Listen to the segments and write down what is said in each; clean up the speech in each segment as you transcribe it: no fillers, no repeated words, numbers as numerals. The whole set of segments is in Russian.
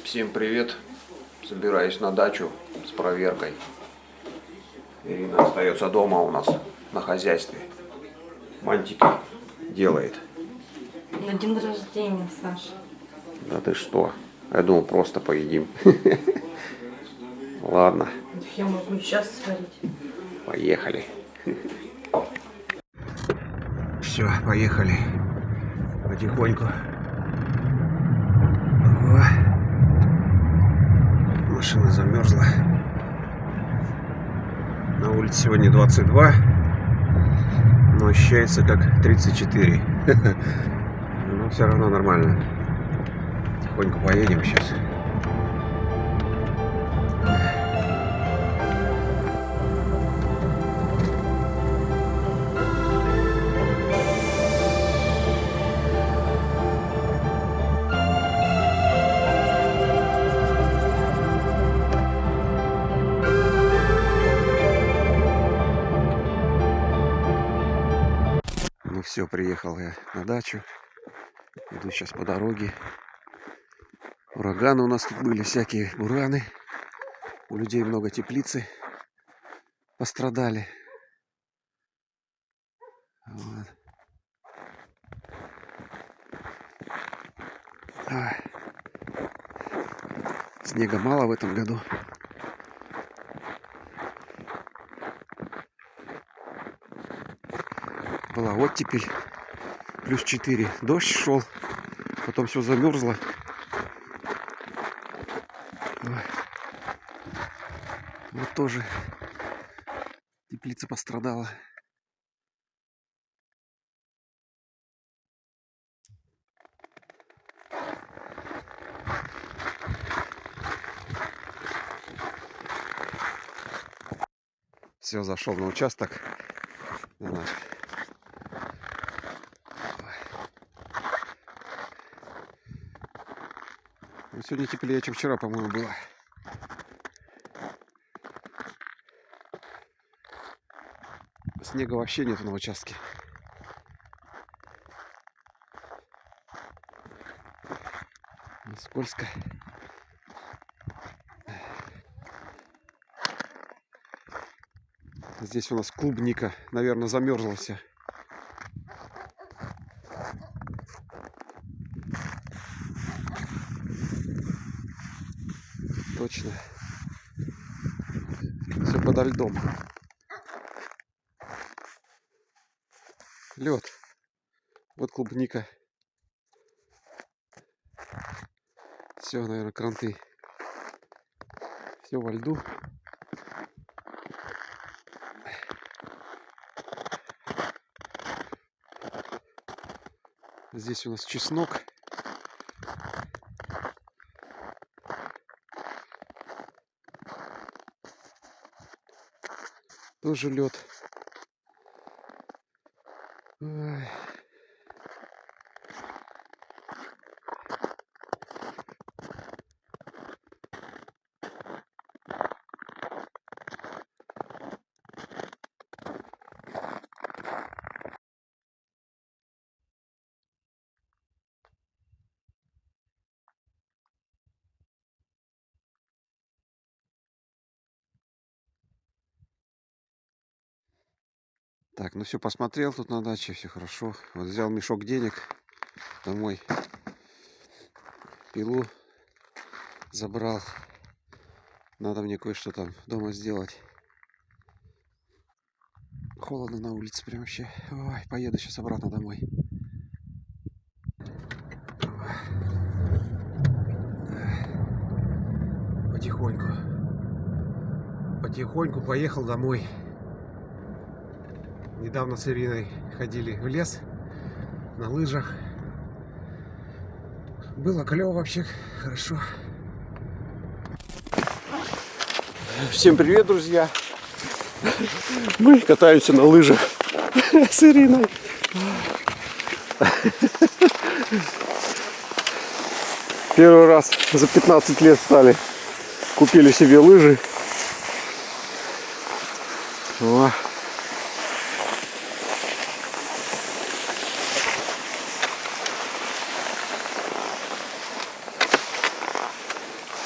Всем привет! Собираюсь на дачу с проверкой. Ирина остается дома у нас на хозяйстве. Мантики делает. На день рождения, Саша. Да ты что? Я думал, просто поедим. Ладно, Я могу сейчас сварить. поехали. Все, поехали. Потихоньку. О, машина замерзла. На улице сегодня 22, но ощущается как 34. Но все равно нормально. Тихонько поедем сейчас. Ну все, приехал я на дачу. Иду сейчас по дороге. Ураганы у нас тут были, всякие бураны. У людей много теплицы пострадали. Вот. Снега мало в этом году. Была оттепель. Плюс 4. Дождь шел. Потом все замерзло. Вот тоже теплица пострадала. Все, зашел на участок. Сегодня теплее, чем вчера, по-моему, было. Снега вообще нету на участке. Скользко. Здесь у нас клубника, наверное, замерзла вся. Точно. Все подо льдом. Лед. Вот клубника. Все, наверное, кранты. Все во льду. Здесь у нас чеснок. Тоже лед. Ой. Так, ну все, посмотрел тут на даче, все хорошо. Вот взял мешок денег домой. Пилу забрал. Надо мне кое-что там дома сделать. Холодно на улице прям вообще. Ой, поеду сейчас обратно домой. Потихоньку. Потихоньку поехал домой. Недавно с Ириной ходили в лес на лыжах. Было клево вообще, хорошо. Всем привет, друзья! Мы катаемся на лыжах с Ириной. Первый раз за 15 лет стали. Купили себе лыжи. О.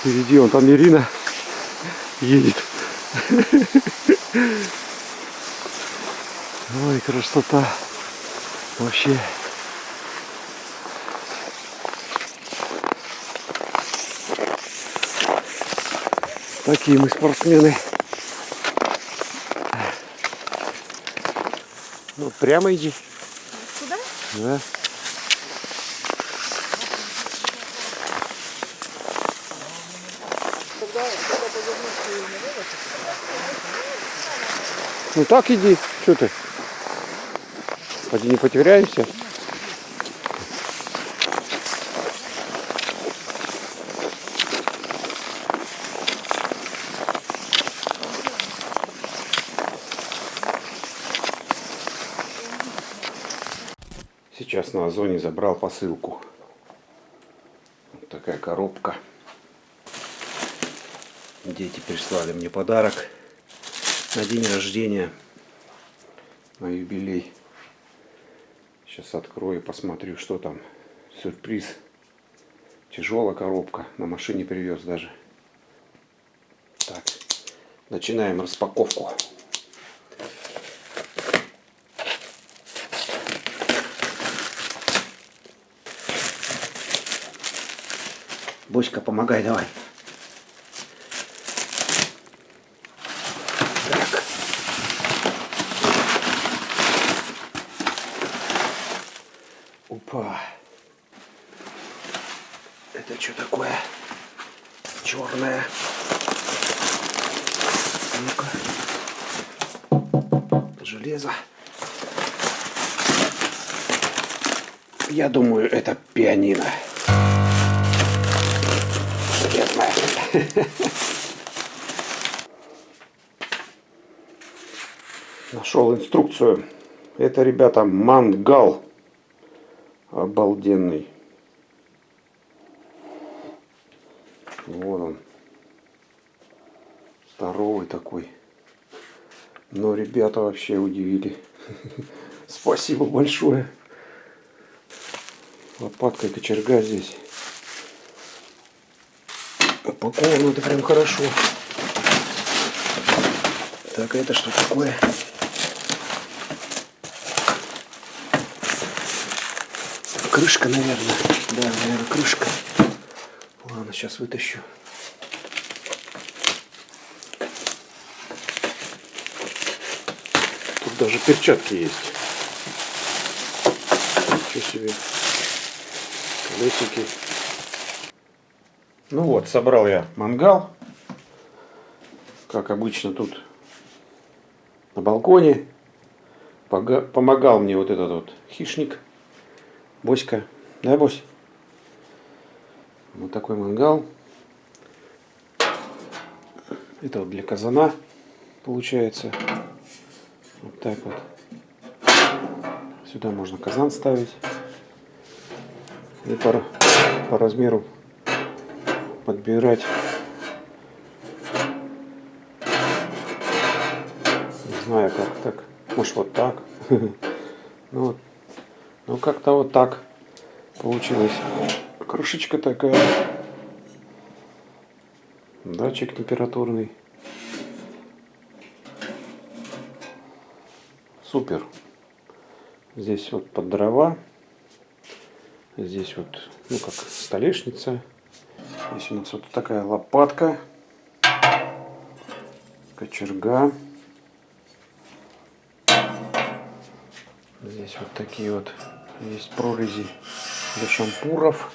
Впереди вон там Ирина едет. Ой, красота. Вообще. Такие мы спортсмены. Ну, прямо иди. Куда? Да. Ну так иди. Что ты? Поди не потеряемся. Сейчас на Озоне забрал посылку. Вот такая коробка. Дети прислали мне подарок на день рождения, на юбилей. Сейчас открою, посмотрю, что там. Сюрприз. Тяжелая коробка. На машине привез даже. Так, начинаем распаковку. Боська, помогай, давай. Так. Опа. Это что такое? Черное. Ну-ка. Железо. Я думаю, это пианино. Нашел инструкцию. Это, ребята, мангал. Обалденный. Вот он. Здоровый такой. Но ребята вообще удивили. Спасибо большое. Лопатка и кочерга здесь. Упаковано это прям хорошо. Так, это что такое? Крышка, наверное. Да, наверное, крышка. Ладно, сейчас вытащу. Тут даже перчатки есть. Ничего себе. Колесики. Ну вот, собрал я мангал. Как обычно тут на балконе. Помогал мне вот этот вот хищник. Боська. Да, Бось? Вот такой мангал. Это вот для казана получается. Вот так вот. Сюда можно казан ставить. И по размеру подбирать. Не знаю, как так. Может, вот так. Ну, как-то вот так получилось. Крышечка такая. Датчик температурный. Супер. Здесь вот под дрова. Здесь вот, ну, как столешница. Здесь у нас вот такая лопатка. Кочерга. Здесь вот такие вот есть прорези для шампуров.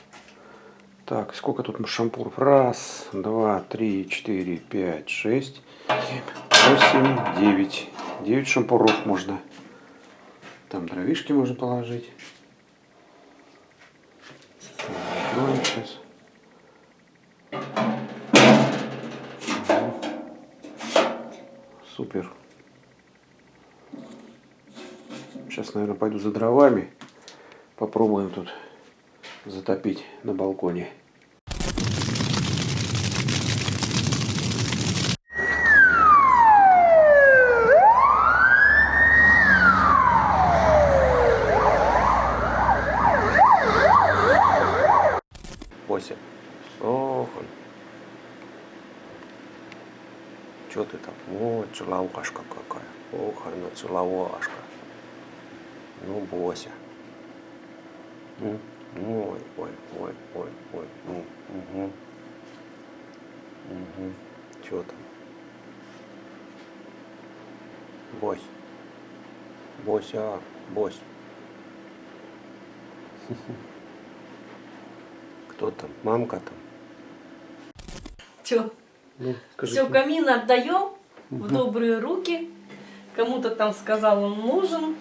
Так, сколько тут шампуров? Раз, два, три, четыре, пять, шесть, семь, 8, 9. 9 шампуров можно. Там дровишки можно положить. Откроем сейчас. Супер. Сейчас, наверное, пойду за дровами. Попробуем тут затопить на балконе. Бося. Ох он. Что ты там? О, целовашка какая. Ох, она целовашка. Ну, Бося. Ну, ой, ой, ой, ой, ой. Ну, угу. Угу. Что там? Бось. Бося. Бось. Кто там? Мамка там? Чё? Ну, Все, камин отдаем в добрые руки. Кому-то там сказал, он нужен.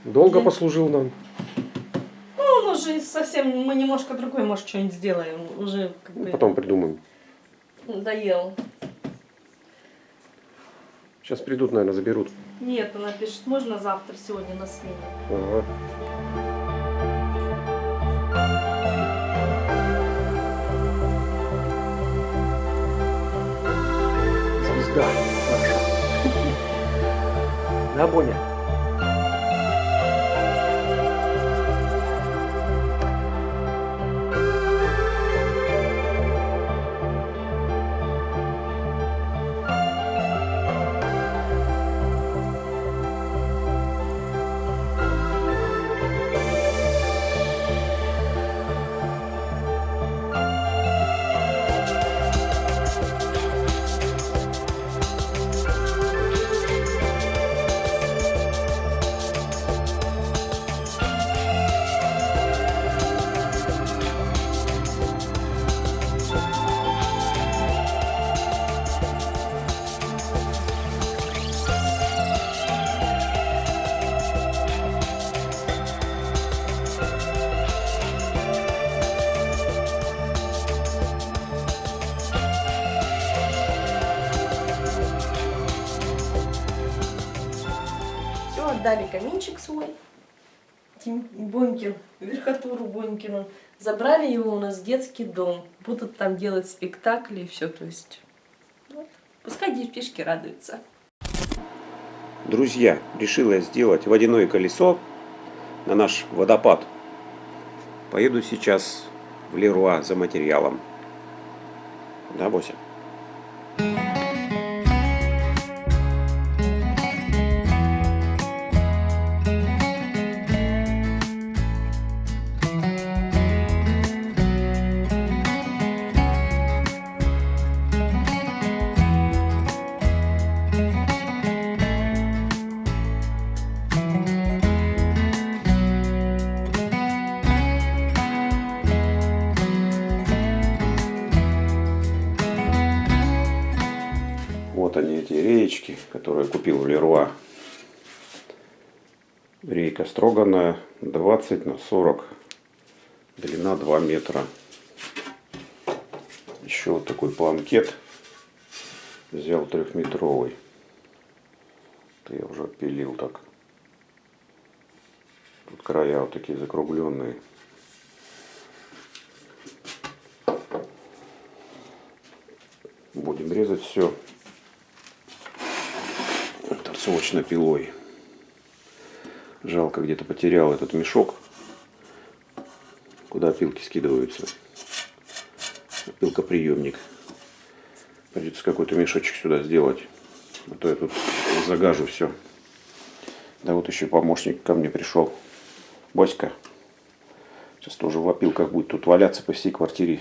Долго послужил нам? Ну, он уже совсем, мы немножко другой, может, что-нибудь сделаем. Уже как бы Потом придумаем. надоел. Сейчас придут, наверное, заберут. Нет, она пишет, можно завтра, сегодня на смене. Ага. Звезда наша. Да, Боня? Все, отдали каминчик свой. Бонькин, верхотуру Бонькину. Забрали его у нас в детский дом. Будут там делать спектакли и все. То есть, вот. Пускай детишки радуются. Друзья, решила я сделать водяное колесо на наш водопад. Поеду сейчас в Леруа за материалом. Да, Бося? Вот они, эти реечки, которые я купил в Леруа. Рейка строганная, 20 на 40, длина 2 метра. Еще вот такой планкет взял 3-метровый. Это я уже отпилил так. Тут края вот такие закругленные. Будем резать все торцовочной пилой. Жалко, где-то потерял этот мешок, куда опилки скидываются. Опилкоприемник. Придется какой-то мешочек сюда сделать. А то я тут загажу все. Да вот еще помощник ко мне пришел. Боська. Сейчас тоже в опилках будет тут валяться по всей квартире.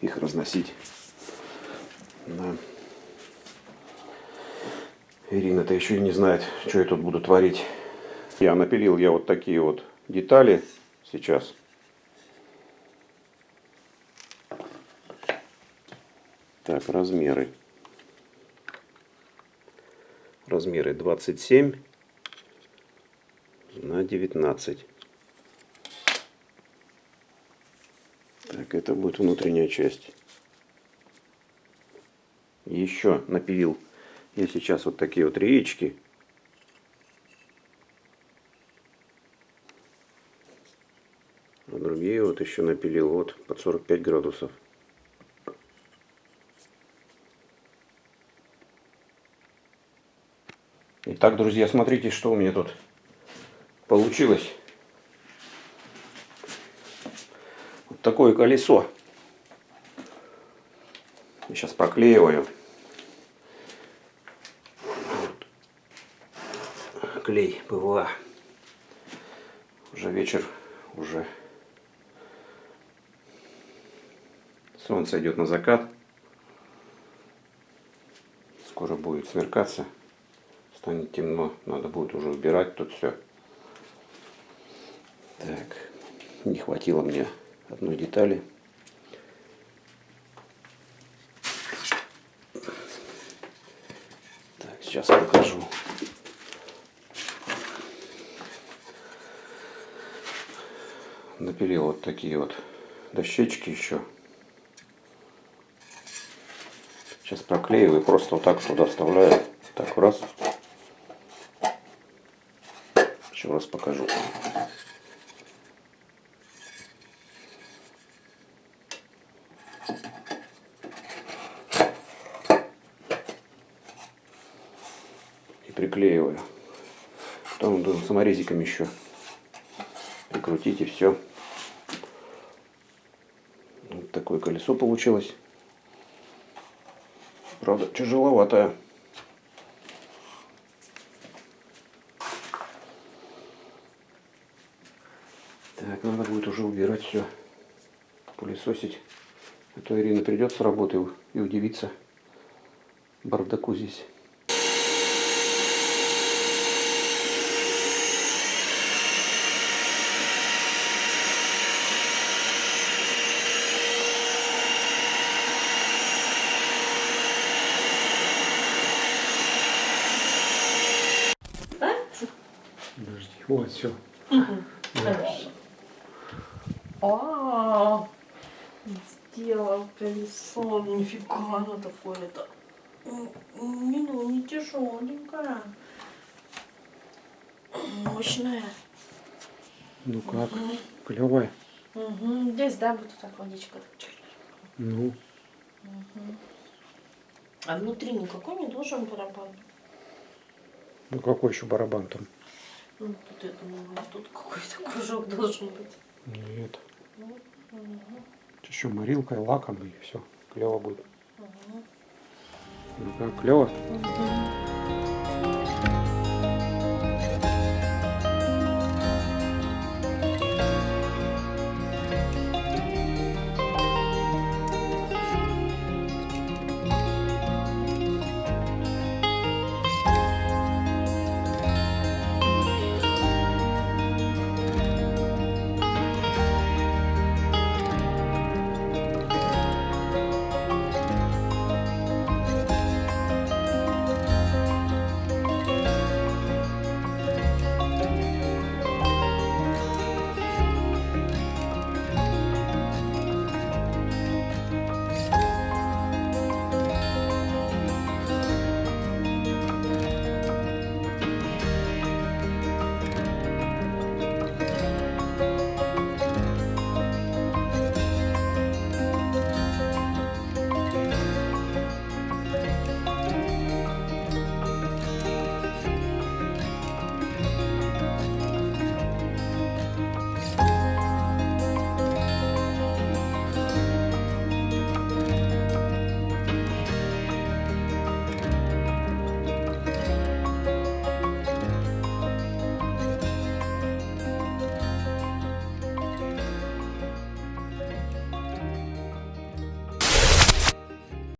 Их разносить. Да. Ирина-то еще и не знает, что я тут буду творить. Напилил я вот такие вот детали сейчас. Так, размеры. Размеры 27 на 19. Так, это будет внутренняя часть. Еще напилил я сейчас вот такие вот реечки. А другие вот еще напилил вот под 45 градусов. Итак, друзья, смотрите, что у меня тут получилось. Вот такое колесо. Сейчас проклеиваю. Клей ПВА. Уже вечер, уже солнце идет на закат. Скоро будет смеркаться. Станет темно. Надо будет уже убирать тут все. Так. Не хватило мне одной детали. Так, сейчас покажу. Напилил вот такие вот дощечки еще. Сейчас проклеиваю и просто вот так туда вставляю. Так, раз. Еще раз покажу. И приклеиваю. Потом буду саморезиком еще прикрутить и все. Вот такое колесо получилось. Правда, тяжеловатое. Так, надо будет уже убирать все, пылесосить. А то Ирина придет с работы и удивится бардаку здесь. Подожди, вот все. Хорошо. А, сделал колесо. Нифига оно такое-то. Не тяжеленькое. Мощное. Ну как, клевая. Здесь, да, будет так водичка. Ну, А внутри никакой не должен барабан. ну какой еще барабан там? Ну, тут я думаю, тут какой-то кружок должен быть. Нет. Еще морилкой, лаком и все. Клево будет. Ну как, клево?